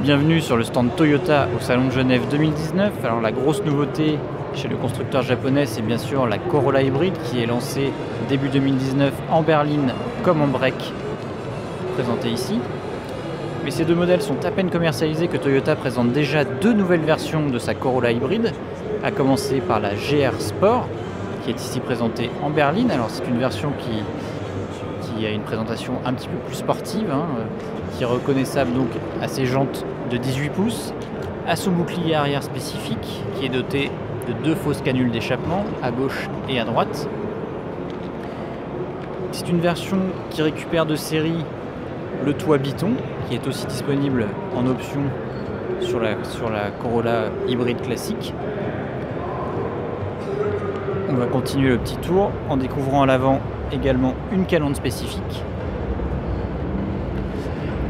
Bienvenue sur le stand Toyota au Salon de Genève 2019. Alors la grosse nouveauté chez le constructeur japonais, c'est bien sûr la Corolla hybride qui est lancée début 2019 en berline comme en break, présentée ici. Mais ces deux modèles sont à peine commercialisés que Toyota présente déjà deux nouvelles versions de sa Corolla hybride, à commencer par la GR Sport, qui est ici présentée en berline. Alors c'est une version qui a une présentation un petit peu plus sportive, qui est reconnaissable donc à ses jantes de 18 pouces, à son bouclier arrière spécifique, qui est doté de deux fausses canules d'échappement, à gauche et à droite. C'est une version qui récupère de série le toit Biton, qui est aussi disponible en option sur la Corolla hybride classique. On va continuer le petit tour en découvrant à l'avant également une calandre spécifique.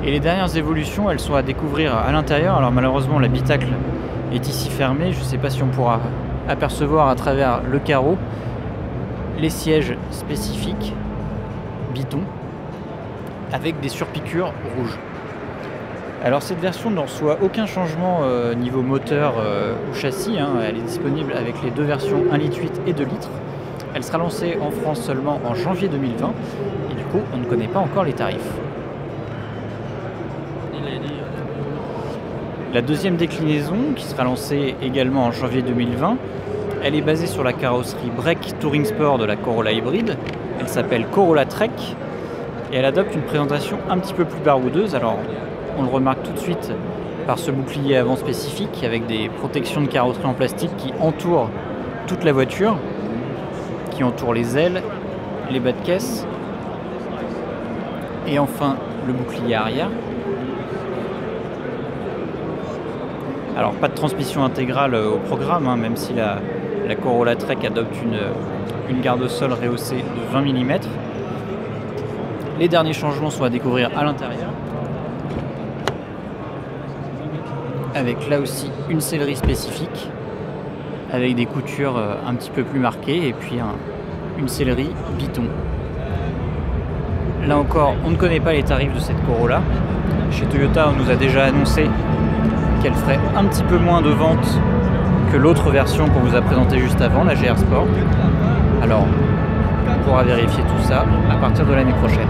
Et les dernières évolutions, elles sont à découvrir à l'intérieur. Alors malheureusement, l'habitacle est ici fermé. Je ne sais pas si on pourra apercevoir à travers le carreau les sièges spécifiques Biton avec des surpiqûres rouges. Alors cette version n'en reçoit aucun changement niveau moteur ou châssis. Elle est disponible avec les deux versions 1,8 litre et 2 litres. Elle sera lancée en France seulement en janvier 2020 et du coup on ne connaît pas encore les tarifs. La deuxième déclinaison, qui sera lancée également en janvier 2020, elle est basée sur la carrosserie Break Touring Sport de la Corolla hybride. Elle s'appelle Corolla Trek et elle adopte une présentation un petit peu plus baroudeuse. Alors on le remarque tout de suite par ce bouclier avant spécifique avec des protections de carrosserie en plastique qui entourent toute la voiture, qui entourent les ailes, les bas de caisse et enfin le bouclier arrière. Alors pas de transmission intégrale au programme, même si la Corolla Trek adopte une garde-sol rehaussée de 20 mm. Les derniers changements sont à découvrir à l'intérieur, avec là aussi une sellerie spécifique, avec des coutures un petit peu plus marquées, et puis une sellerie Biton. Là encore, on ne connaît pas les tarifs de cette Corolla. Chez Toyota, on nous a déjà annoncé qu'elle ferait un petit peu moins de ventes que l'autre version qu'on vous a présentée juste avant, la GR Sport. Alors, on pourra vérifier tout ça à partir de l'année prochaine.